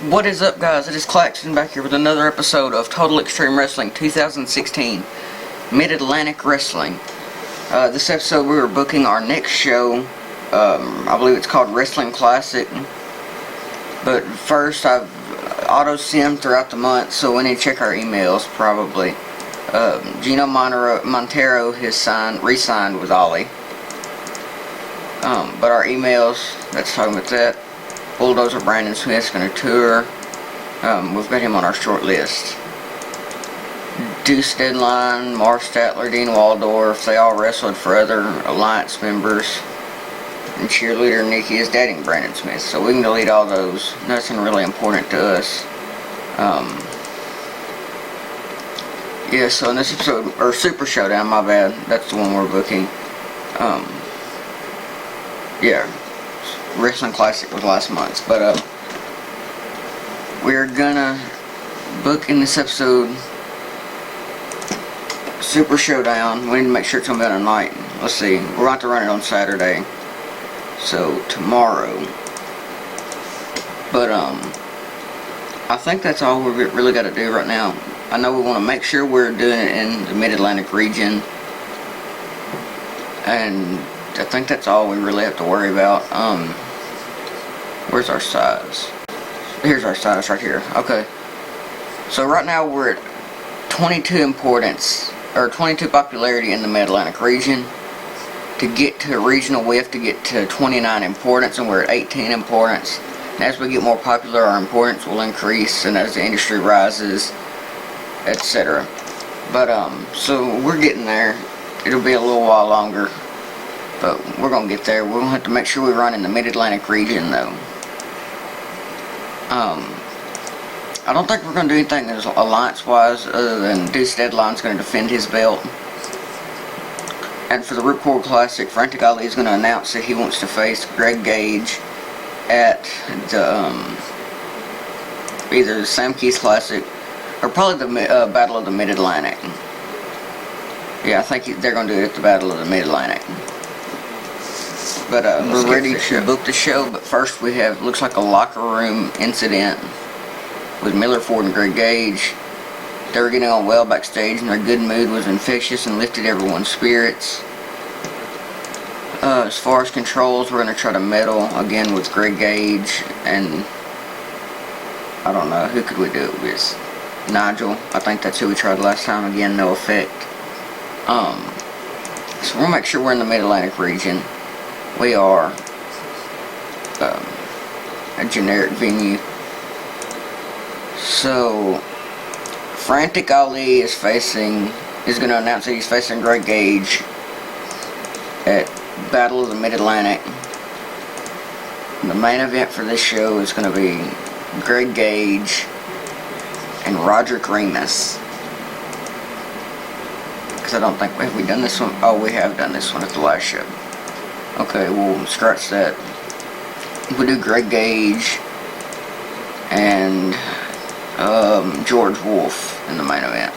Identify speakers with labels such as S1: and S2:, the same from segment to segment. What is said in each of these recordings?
S1: What is up, guys? It is Claxton back here with another episode of Total Extreme Wrestling 2016 Mid-Atlantic Wrestling. This episode we are booking our next show. I believe it's called Wrestling Classic. But first, I've auto-simmed throughout the month, so we need to check our emails probably. Gino Montero has re-signed with Ollie. But our emails, that's talking about that. Bulldozer Brandon Smith's going to tour. We've got him on our short list. Deuce Deadline, Mark Statler, Dean Waldorf, they all wrestled for other Alliance members. And cheerleader Nikki is dating Brandon Smith, so we can delete all those. Nothing really important to us. Yeah, so in this episode, or Super Showdown, my bad, that's the one we're booking. Yeah. Wrestling Classic was last month, but we're gonna book in this episode Super Showdown. We need to make sure it's gonna be on a night. Let's see, we're going to run it on Saturday, so tomorrow. But I think that's all we really got to do right now. I know we want to make sure we're doing it in the Mid-Atlantic region, and I think that's all we really have to worry about. Where's our size? Here's our size right here. Okay. So right now we're at 22 importance, or 22 popularity in the Mid-Atlantic region. To get to regional, we have to get to 29 importance, and we're at 18 importance. And as we get more popular, our importance will increase, and as the industry rises, etc. But so we're getting there. It'll be a little while longer, but we're gonna get there. We're gonna have to make sure we run in the Mid-Atlantic region, though. I don't think we're gonna do anything alliance-wise other than Deuce Deadline's gonna defend his belt. And for the Ripcord Classic, Frantic Ali is gonna announce that he wants to face Greg Gage at the either the Sam Keith Classic or probably the Battle of the Mid-Atlantic. Yeah, I think they're gonna do it at the Battle of the Mid-Atlantic. But we're ready to book the show, but first we have, looks like a locker room incident with Miller Ford and Greg Gage. They were getting on well backstage, and their good mood was infectious and lifted everyone's spirits. As far as controls, we're going to try to meddle again with Greg Gage, and I don't know, who could we do it with? Nigel, I think that's who we tried last time. Again, no effect. So we'll make sure we're in the Mid-Atlantic region. We are a generic venue. So Frantic Ali is going to announce that he's facing Greg Gage at Battle of the Mid-Atlantic. The main event for this show is going to be Greg Gage and Roderick Remus. Because I don't think, have we done this one? Oh, we have done this one at the last show. Okay, we'll scratch that. We'll do Greg Gage and George Wolfe in the main event.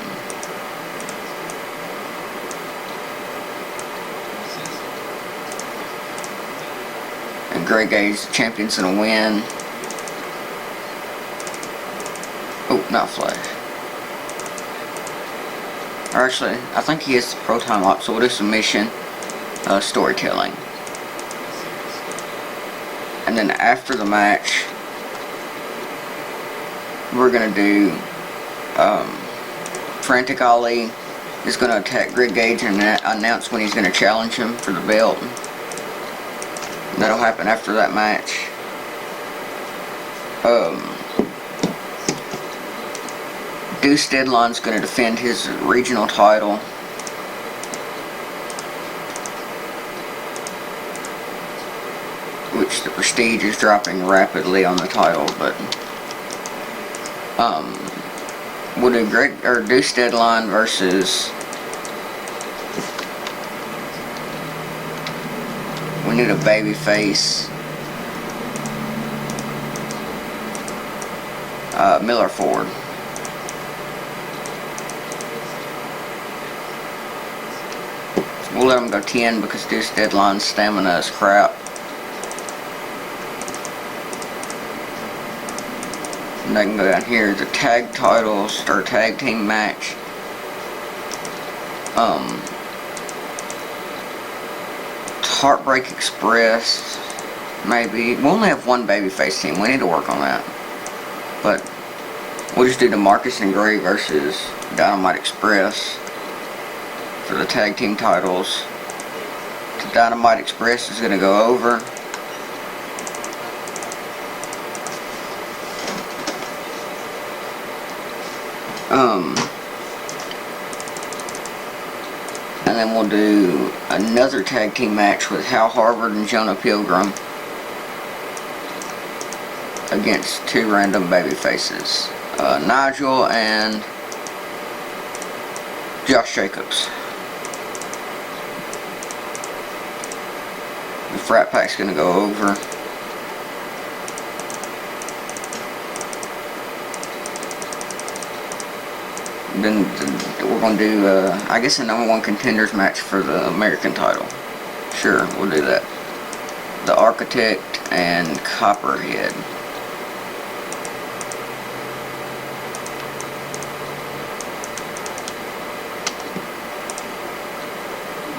S1: And Greg Gage, the champion's gonna win. Oh, not Flash. Or actually, I think he has the pro time lock, so we'll do submission, storytelling. And then after the match, we're going to do Frantic Ali is going to attack Greg Gage and announce when he's going to challenge him for the belt. And that'll happen after that match. Deuce Deadline's going to defend his regional title. Which the prestige is dropping rapidly on the title, but we'll do Deuce Deadline versus, we need a baby face, Miller Ford. We'll let him go 10 because Deuce Deadline's stamina is crap. And I can go down here, the tag titles, or tag team match. Heartbreak Express, maybe. We only have one babyface team, we need to work on that. But we'll just do the Marcus and Gray versus Dynamite Express for the tag team titles. The Dynamite Express is going to go over. And then we'll do another tag team match with Hal Harvard and Jonah Pilgrim against two random baby faces, Nigel and Josh Jacobs. The Frat Pack's gonna go over. Then we're going to do, I guess, a #1 contenders match for the American title. Sure, we'll do that. The Architect and Copperhead.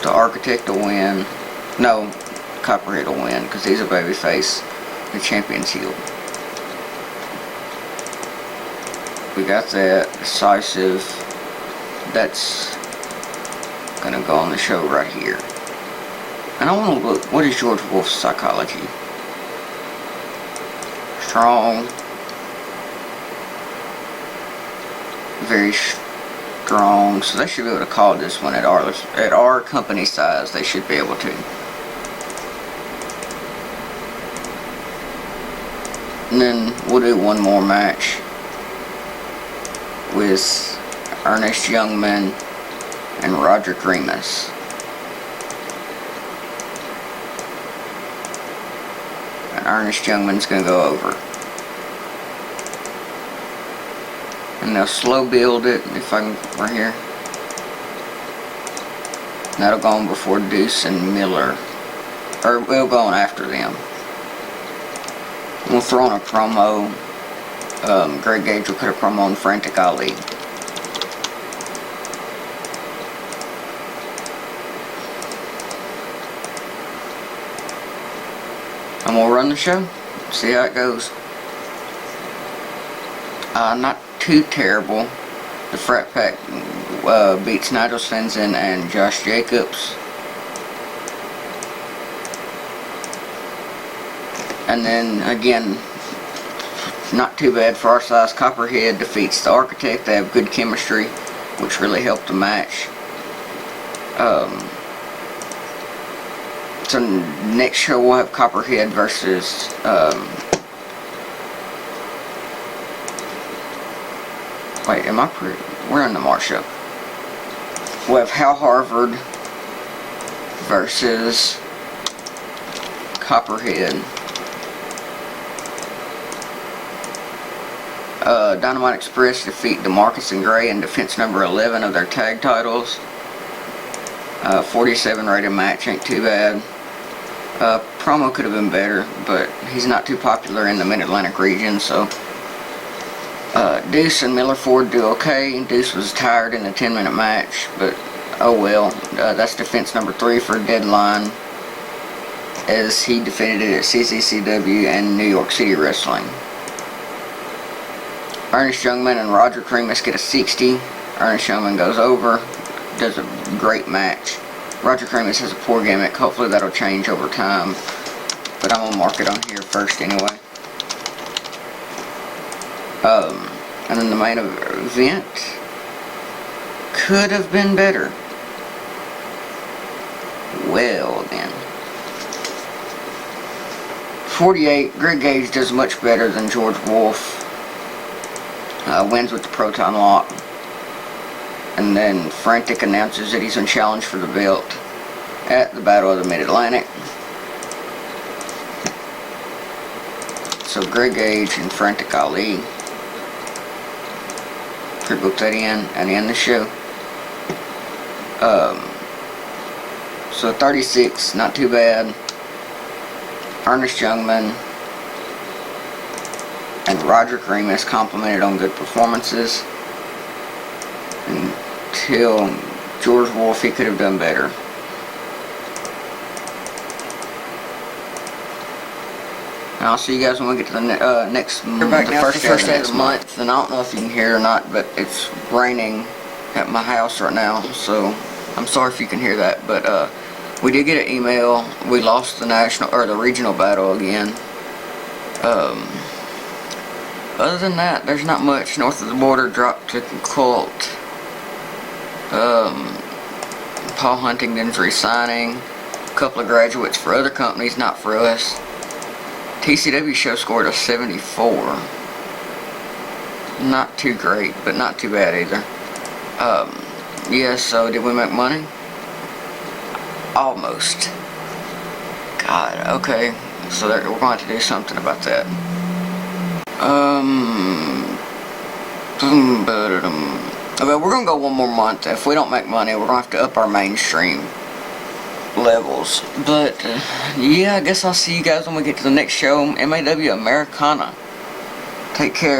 S1: The Architect will win. No, Copperhead will win because he's a babyface. The champion's heel. We got that. Decisive. That's gonna go on the show right here. And I want to look, what is George Wolf's psychology? Strong. Very strong. So they should be able to call this one at our company size. They should be able to. And then we'll do one more match with Ernest Youngman and Roderick Remus. And Ernest Youngman's gonna go over. And they'll slow build it, if I can, right here. And that'll go on before Deuce and Miller. Or we'll go on after them. We'll throw on a promo. Greg Gage will put a promo on Frantic Ali. And we'll run the show. See how it goes. Not too terrible. The Frat Pack beats Nigel Svensson and Josh Jacobs. And then again, not too bad for our size. Copperhead defeats the Architect. They have good chemistry, which really helped the match. So next show we'll have Copperhead versus wait, am I we're on the March show. We'll have Hal Harvard versus Copperhead. Dynamite Express defeat DeMarcus and Gray in defense number 11 of their tag titles. 47 rated match, ain't too bad. Promo could have been better, but he's not too popular in the Mid-Atlantic region, so Deuce and Miller Ford do okay. Deuce was tired in the 10-minute match, but oh well. That's defense number 3 for Deadline, as he defended it at CCCW and New York City Wrestling. Ernest Youngman and Roger Remus get a 60. Ernest Youngman goes over, does a great match. Roger Remus has a poor gimmick. Hopefully that'll change over time, but I'm gonna mark it on here first anyway. And then the main event could have been better. Well then, 48. Greg Gage does much better than George Wolf. Wins with the Proton Lock. And then Frantic announces that he's on challenge for the belt at the Battle of the Mid-Atlantic. So Greg Gage and Frantic Ali. Book that in and end the show. So 36, not too bad. Ernest Youngman and Roger Remus complimented on good performances until George Wolfe, he could have done better. And I'll see you guys when we get to the next month. We're back now for the first day of the month, and I don't know if you can hear it or not, but it's raining at my house right now, so I'm sorry if you can hear that. But we did get an email. We lost the the regional battle again. Other than that, there's not much. North of the border dropped to Colt. Paul Huntington's resigning. A couple of graduates for other companies, not for us. TCW show scored a 74. Not too great, but not too bad either. Yeah, so did we make money? Almost. God, okay. So we're going to have to do something about that. Okay, we're going to go one more month. If we don't make money, we're going to have to up our mainstream levels. But, yeah, I guess I'll see you guys when we get to the next show. MAW Americana. Take care.